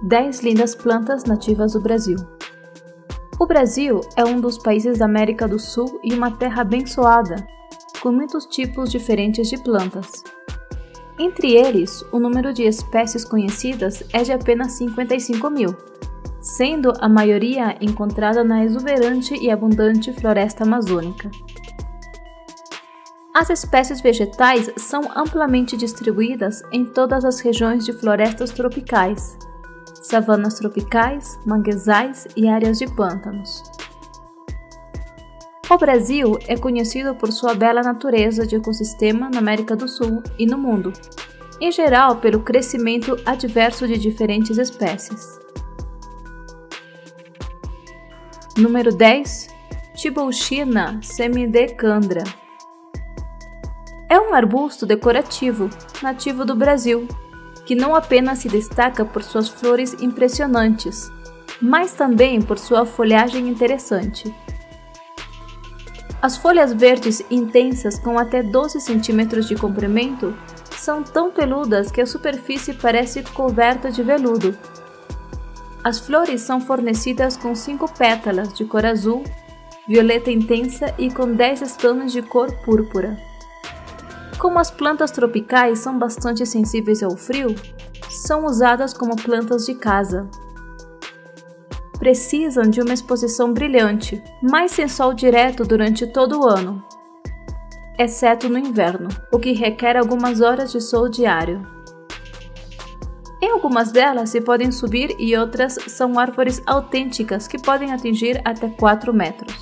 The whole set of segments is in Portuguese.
10 lindas plantas nativas do Brasil. O Brasil é um dos países da América do Sul e uma terra abençoada, com muitos tipos diferentes de plantas. Entre eles, o número de espécies conhecidas é de apenas 55 mil, sendo a maioria encontrada na exuberante e abundante floresta amazônica. As espécies vegetais são amplamente distribuídas em todas as regiões de florestas tropicais, savanas tropicais, manguezais e áreas de pântanos. O Brasil é conhecido por sua bela natureza de ecossistema na América do Sul e no mundo, em geral pelo crescimento adverso de diferentes espécies. Número 10. Tibouxina semidecandra. É um arbusto decorativo, nativo do Brasil, que não apenas se destaca por suas flores impressionantes, mas também por sua folhagem interessante. As folhas verdes intensas com até 12 centímetros de comprimento são tão peludas que a superfície parece coberta de veludo. As flores são fornecidas com 5 pétalas de cor azul, violeta intensa e com 10 estâmenes de cor púrpura. Como as plantas tropicais são bastante sensíveis ao frio, são usadas como plantas de casa. Precisam de uma exposição brilhante, mas sem sol direto durante todo o ano, exceto no inverno, o que requer algumas horas de sol diário. Em algumas delas se podem subir e outras são árvores autênticas que podem atingir até 4 metros.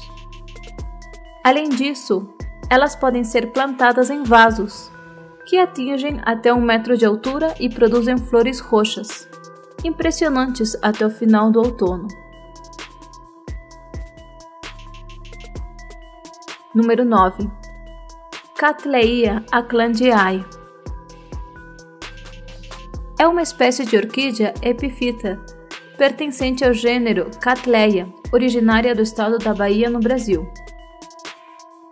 Além disso, elas podem ser plantadas em vasos, que atingem até 1 metro de altura e produzem flores roxas, impressionantes até o final do outono. Número 9. Cattleya acklandiae. É uma espécie de orquídea epífita, pertencente ao gênero Cattleya, originária do estado da Bahia, no Brasil.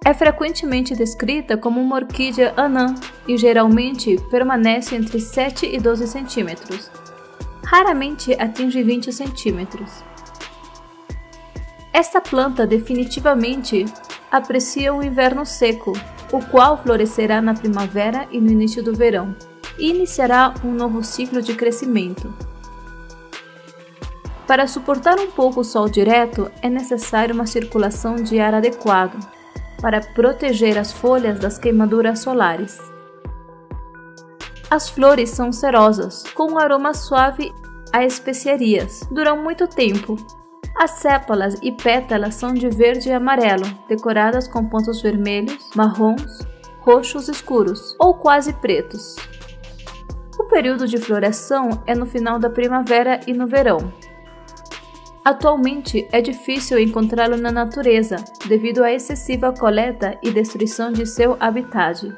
É frequentemente descrita como uma orquídea anã e geralmente permanece entre 7 e 12 centímetros. Raramente atinge 20 centímetros. Esta planta definitivamente aprecia o inverno seco, o qual florescerá na primavera e no início do verão, e iniciará um novo ciclo de crescimento. Para suportar um pouco o sol direto, é necessário uma circulação de ar adequado, para proteger as folhas das queimaduras solares. As flores são cerosas, com um aroma suave a especiarias. Duram muito tempo. As sépalas e pétalas são de verde e amarelo, decoradas com pontos vermelhos, marrons, roxos escuros ou quase pretos. O período de floração é no final da primavera e no verão. Atualmente é difícil encontrá-lo na natureza, devido à excessiva coleta e destruição de seu habitat.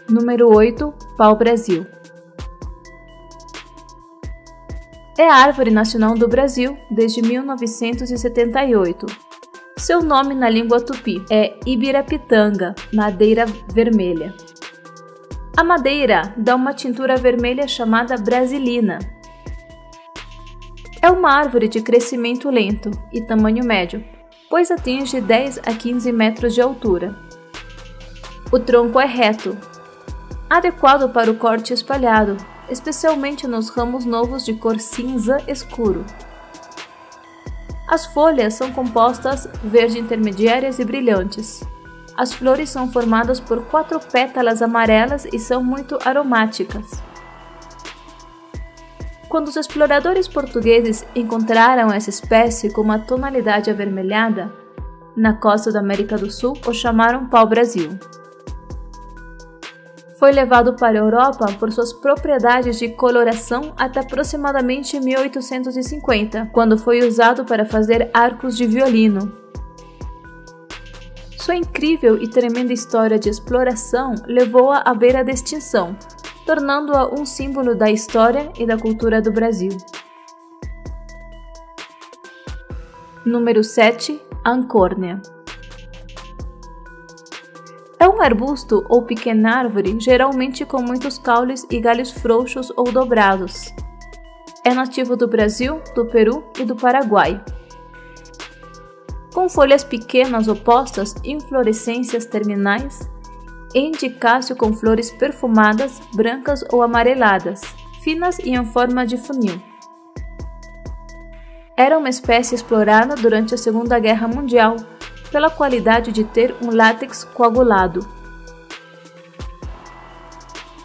Número 8. Pau-brasil. É a árvore nacional do Brasil desde 1978. Seu nome na língua tupi é ibirapitanga, madeira vermelha. A madeira dá uma tintura vermelha chamada brasilina. É uma árvore de crescimento lento e tamanho médio, pois atinge 10 a 15 metros de altura. O tronco é reto, adequado para o corte espalhado, especialmente nos ramos novos de cor cinza escuro. As folhas são compostas verde intermediárias e brilhantes. As flores são formadas por 4 pétalas amarelas e são muito aromáticas. Quando os exploradores portugueses encontraram essa espécie com uma tonalidade avermelhada, na costa da América do Sul o chamaram pau-brasil. Foi levado para a Europa por suas propriedades de coloração até aproximadamente 1850, quando foi usado para fazer arcos de violino. Sua incrível e tremenda história de exploração levou-a à beira da extinção, tornando-a um símbolo da história e da cultura do Brasil. Número 7. Ancórnea. É um arbusto ou pequena árvore, geralmente com muitos caules e galhos frouxos ou dobrados. É nativo do Brasil, do Peru e do Paraguai. Com folhas pequenas opostas, inflorescências terminais, endicáceo com flores perfumadas, brancas ou amareladas, finas e em forma de funil. Era uma espécie explorada durante a Segunda Guerra Mundial, pela qualidade de ter um látex coagulado.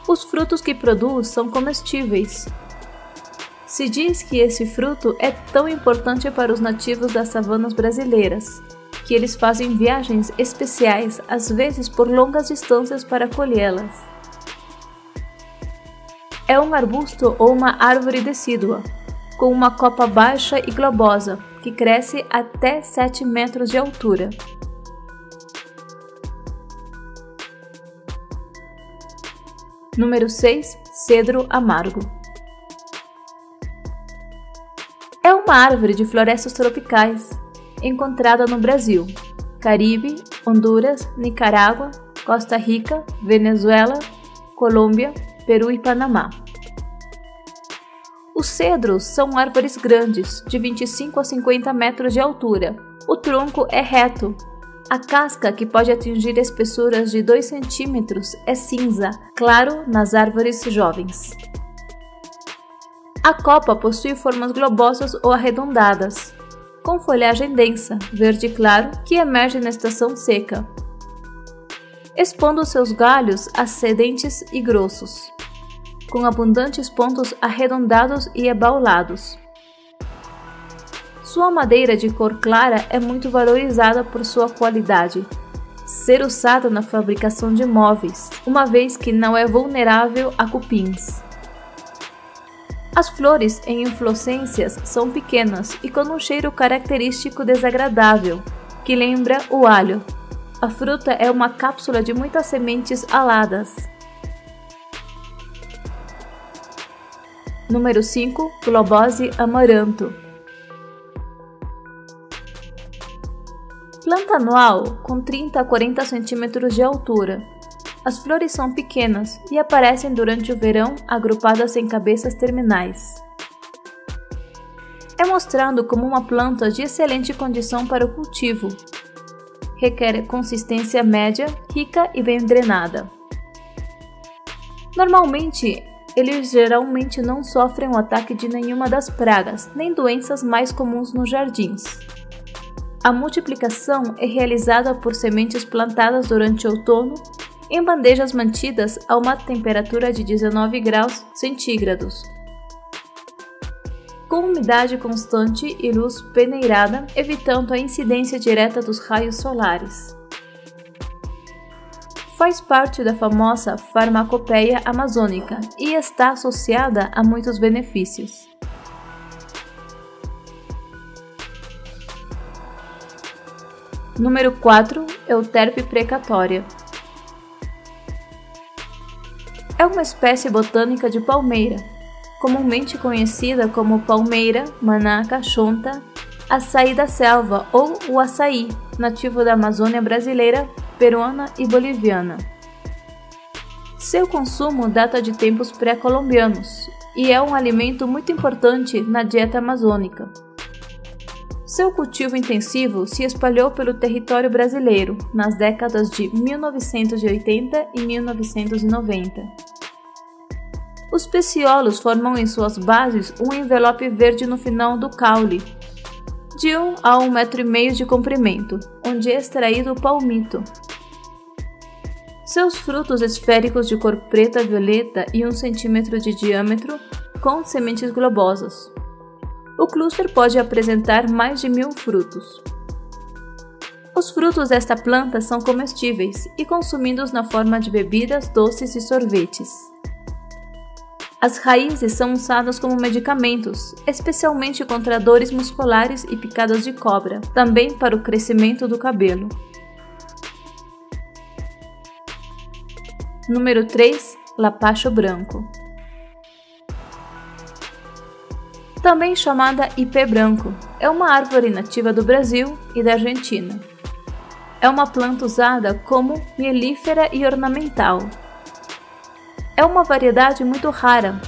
Os frutos que produz são comestíveis. Se diz que esse fruto é tão importante para os nativos das savanas brasileiras, que eles fazem viagens especiais, às vezes por longas distâncias para colhê-las. É um arbusto ou uma árvore decídua, com uma copa baixa e globosa, que cresce até 7 metros de altura. Número 6. Cedro amargo. É uma árvore de florestas tropicais, encontrada no Brasil, Caribe, Honduras, Nicarágua, Costa Rica, Venezuela, Colômbia, Peru e Panamá. Os cedros são árvores grandes, de 25 a 50 metros de altura. O tronco é reto. A casca, que pode atingir espessuras de 2 centímetros, é cinza, claro nas árvores jovens. A copa possui formas globosas ou arredondadas, com folhagem densa, verde claro, que emerge na estação seca, expondo seus galhos ascendentes e grossos, com abundantes pontos arredondados e abaulados. Sua madeira de cor clara é muito valorizada por sua qualidade, ser usada na fabricação de móveis, uma vez que não é vulnerável a cupins. As flores em inflorescências são pequenas e com um cheiro característico desagradável, que lembra o alho. A fruta é uma cápsula de muitas sementes aladas. Número 5. Globose amaranto. Planta anual com 30 a 40 centímetros de altura. As flores são pequenas e aparecem durante o verão agrupadas em cabeças terminais. É mostrado como uma planta de excelente condição para o cultivo. Requer consistência média, rica e bem drenada. Normalmente, eles geralmente não sofrem o ataque de nenhuma das pragas, nem doenças mais comuns nos jardins. A multiplicação é realizada por sementes plantadas durante o outono em bandejas mantidas a uma temperatura de 19 graus centígrados, com umidade constante e luz peneirada, evitando a incidência direta dos raios solares. Faz parte da famosa farmacopeia amazônica e está associada a muitos benefícios. Número 4. Euterpe precatória. É uma espécie botânica de palmeira, comumente conhecida como palmeira, manaca, chonta, açaí da selva ou o açaí, nativo da Amazônia brasileira, peruana e boliviana. Seu consumo data de tempos pré-colombianos e é um alimento muito importante na dieta amazônica. Seu cultivo intensivo se espalhou pelo território brasileiro nas décadas de 1980 e 1990. Os peciolos formam em suas bases um envelope verde no final do caule, de 1 a 1,5 metros de comprimento, onde é extraído o palmito. Seus frutos esféricos de cor preta, violeta e 1 centímetro de diâmetro, com sementes globosas. O cluster pode apresentar mais de 1000 frutos. Os frutos desta planta são comestíveis e consumidos na forma de bebidas, doces e sorvetes. As raízes são usadas como medicamentos, especialmente contra dores musculares e picadas de cobra, também para o crescimento do cabelo. Número 3. Lapacho branco. Também chamada ipê branco, é uma árvore nativa do Brasil e da Argentina. é uma planta usada como mielífera e ornamental. É uma variedade muito rara.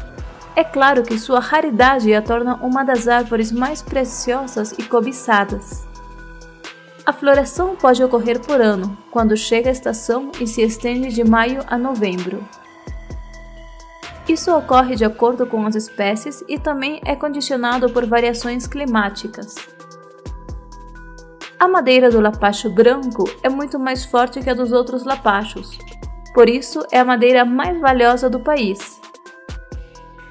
É claro que sua raridade a torna uma das árvores mais preciosas e cobiçadas. A floração pode ocorrer por ano, quando chega a estação e se estende de maio a novembro. Isso ocorre de acordo com as espécies e também é condicionado por variações climáticas. A madeira do lapacho branco é muito mais forte que a dos outros lapachos, por isso é a madeira mais valiosa do país.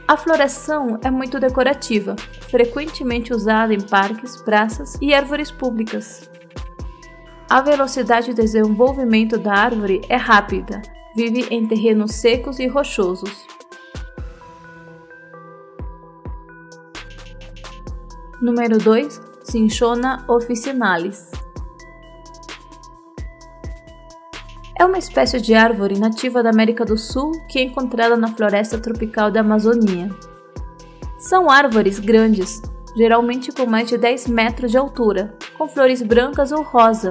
A floração é muito decorativa, frequentemente usada em parques, praças e árvores públicas. A velocidade de desenvolvimento da árvore é rápida, vive em terrenos secos e rochosos. Número 2. Cinchona officinalis. É uma espécie de árvore nativa da América do Sul que é encontrada na floresta tropical da Amazônia. São árvores grandes, geralmente com mais de 10 metros de altura, com flores brancas ou rosa.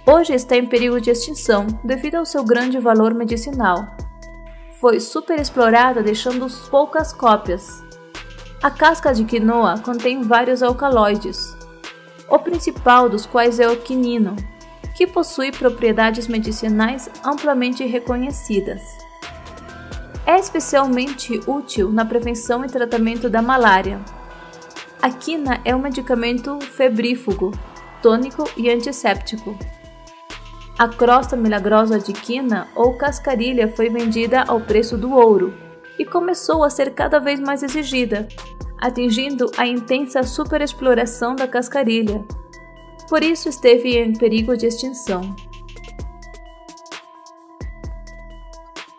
Hoje está em perigo de extinção devido ao seu grande valor medicinal. Foi superexplorada, deixando poucas cópias. A casca de quinoa contém vários alcaloides, o principal dos quais é o quinino, que possui propriedades medicinais amplamente reconhecidas. É especialmente útil na prevenção e tratamento da malária. A quina é um medicamento febrífugo, tônico e antisséptico. A crosta milagrosa de quina ou cascarilha foi vendida ao preço do ouro e começou a ser cada vez mais exigida, atingindo a intensa superexploração da cascarilha. Por isso esteve em perigo de extinção.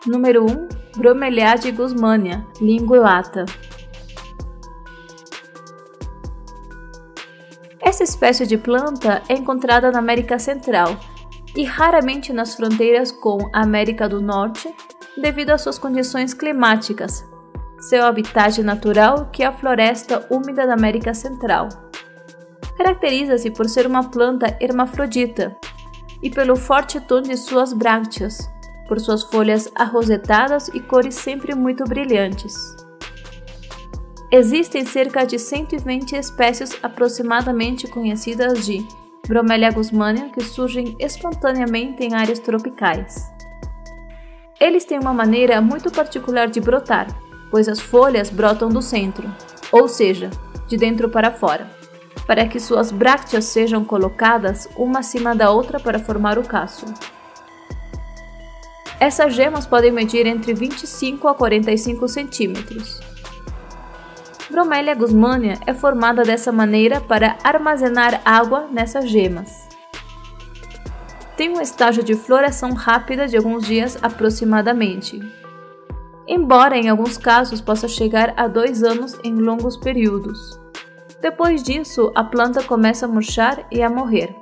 Número 1. Bromeliad guzmania, linguata. Essa espécie de planta é encontrada na América Central e raramente nas fronteiras com a América do Norte, devido às suas condições climáticas, seu habitat natural, que é a floresta úmida da América Central. Caracteriza-se por ser uma planta hermafrodita e pelo forte tom de suas brácteas, por suas folhas arrosetadas e cores sempre muito brilhantes. Existem cerca de 120 espécies aproximadamente conhecidas de Bromelia guzmania que surgem espontaneamente em áreas tropicais. Eles têm uma maneira muito particular de brotar, pois as folhas brotam do centro, ou seja, de dentro para fora, para que suas brácteas sejam colocadas uma acima da outra para formar o cacho. Essas gemas podem medir entre 25 a 45 centímetros. Bromelia guzmania é formada dessa maneira para armazenar água nessas gemas. Tem um estágio de floração rápida de alguns dias aproximadamente, embora em alguns casos possa chegar a 2 anos em longos períodos. Depois disso, a planta começa a murchar e a morrer.